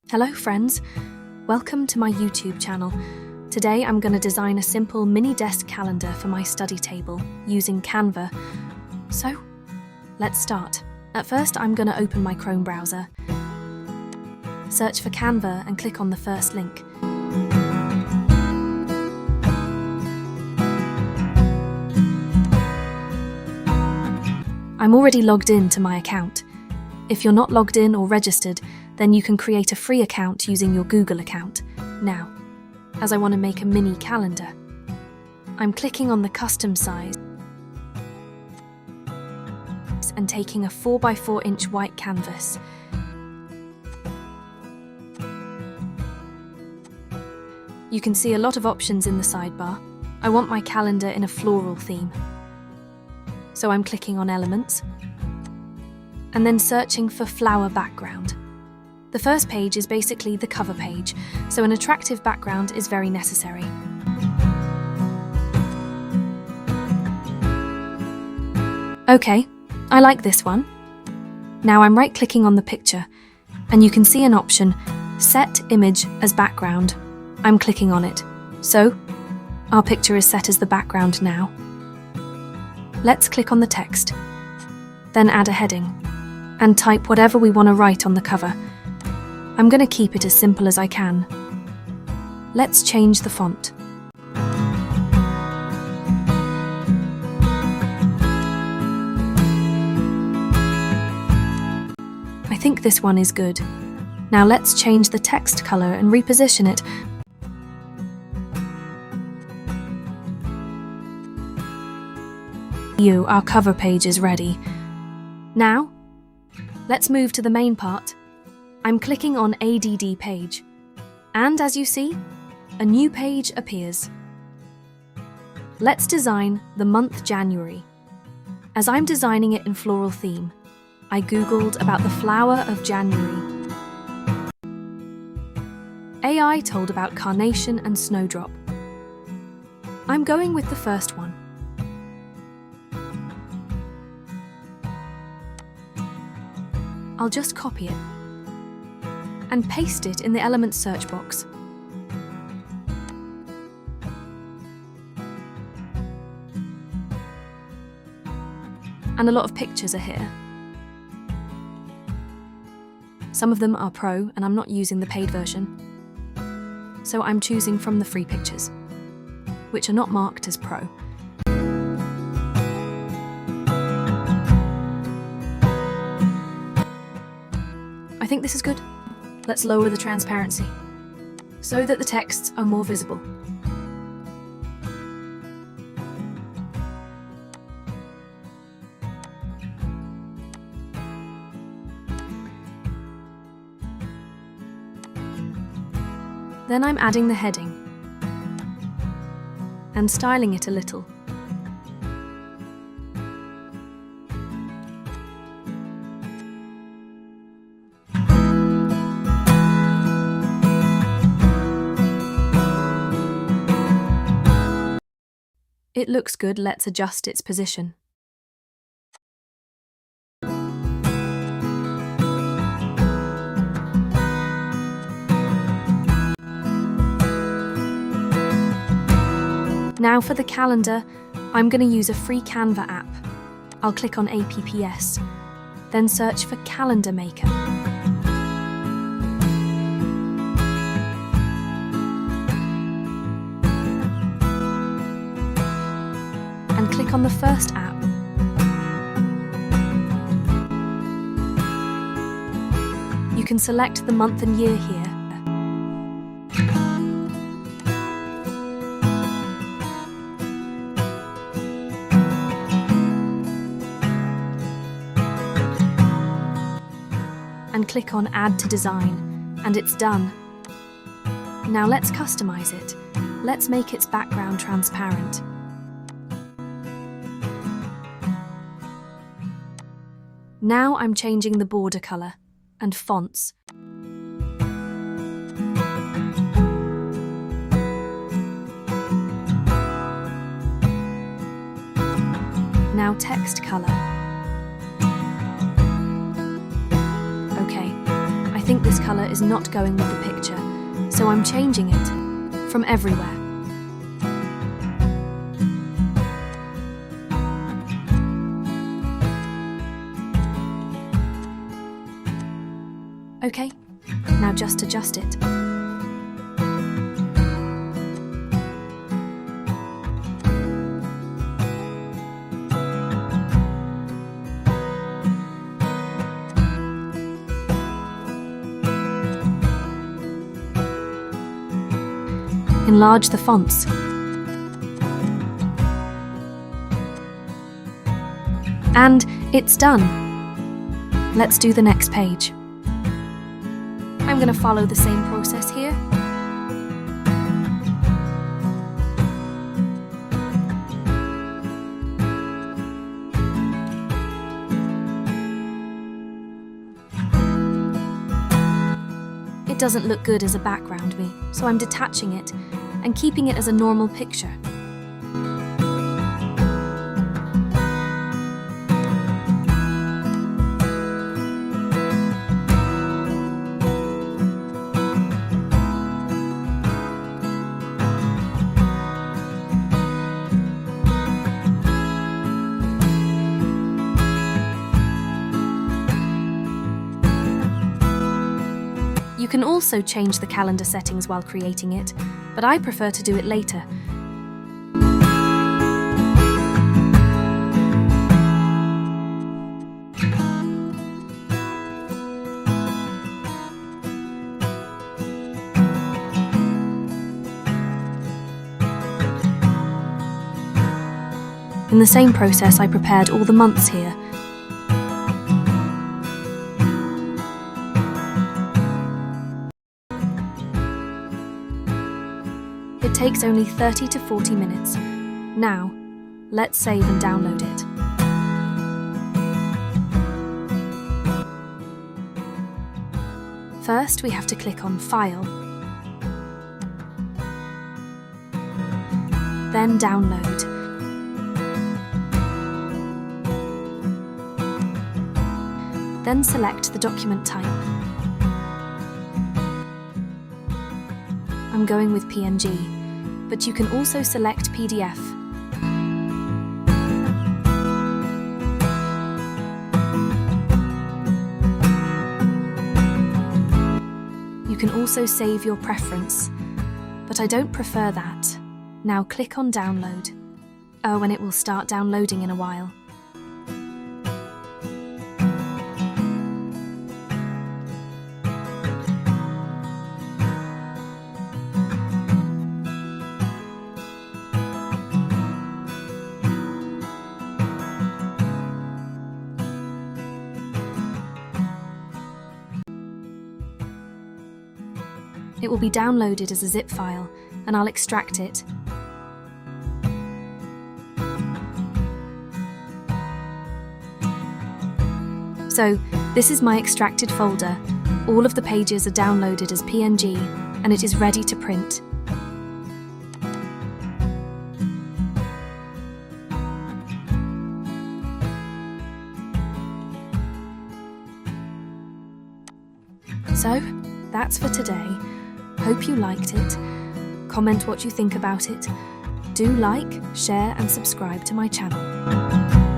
Hello friends, welcome to my YouTube channel. Today I'm going to design a simple mini desk calendar for my study table using Canva. So, let's start. At first I'm going to open my Chrome browser, search for Canva and click on the first link. I'm already logged in to my account. If you're not logged in or registered, then you can create a free account using your Google account. Now, as I want to make a mini calendar, I'm clicking on the custom size and taking a 4x4-inch white canvas. You can see a lot of options in the sidebar. I want my calendar in a floral theme. So I'm clicking on Elements and then searching for flower background. The first page is basically the cover page, so an attractive background is very necessary. Okay, I like this one. Now I'm right-clicking on the picture, and you can see an option, Set Image as Background. I'm clicking on it. So, our picture is set as the background now. Let's click on the text, then add a heading, and type whatever we want to write on the cover. I'm going to keep it as simple as I can. Let's change the font. I think this one is good. Now let's change the text color and reposition it. Our cover page is ready. Now, let's move to the main part. I'm clicking on ADD page, and as you see, a new page appears. Let's design the month January. As I'm designing it in floral theme, I googled about the flower of January. AI told about carnation and snowdrop. I'm going with the first one. I'll just copy it and paste it in the Elements search box. And a lot of pictures are here. Some of them are pro, and I'm not using the paid version. So I'm choosing from the free pictures, which are not marked as pro. I think this is good. Let's lower the transparency so that the texts are more visible. Then I'm adding the heading and styling it a little. It looks good, let's adjust its position. Now for the calendar, I'm going to use a free Canva app. I'll click on APPS, then search for Calendar Maker. And click on the first app. You can select the month and year here. And click on Add to Design, and it's done. Now let's customize it. Let's make its background transparent. Now I'm changing the border color and fonts. Now text color. Okay, I think this colour is not going with the picture, so I'm changing it from everywhere. Okay, now just adjust it. Enlarge the fonts. And it's done. Let's do the next page. I'm going to follow the same process here. It doesn't look good as a background me, so I'm detaching it and keeping it as a normal picture. You can also change the calendar settings while creating it, but I prefer to do it later. In the same process, I prepared all the months here. It takes only 30 to 40 minutes. Now, let's save and download it. First, we have to click on File, then Download. Then select the document type. I'm going with PNG, but you can also select PDF. You can also save your preference, but I don't prefer that. Now click on Download. Oh, and it will start downloading in a while. It will be downloaded as a zip file, and I'll extract it. So, this is my extracted folder. All of the pages are downloaded as PNG, and it is ready to print. So, that's for today. Hope you liked it. Comment what you think about it. Do like, share and subscribe to my channel.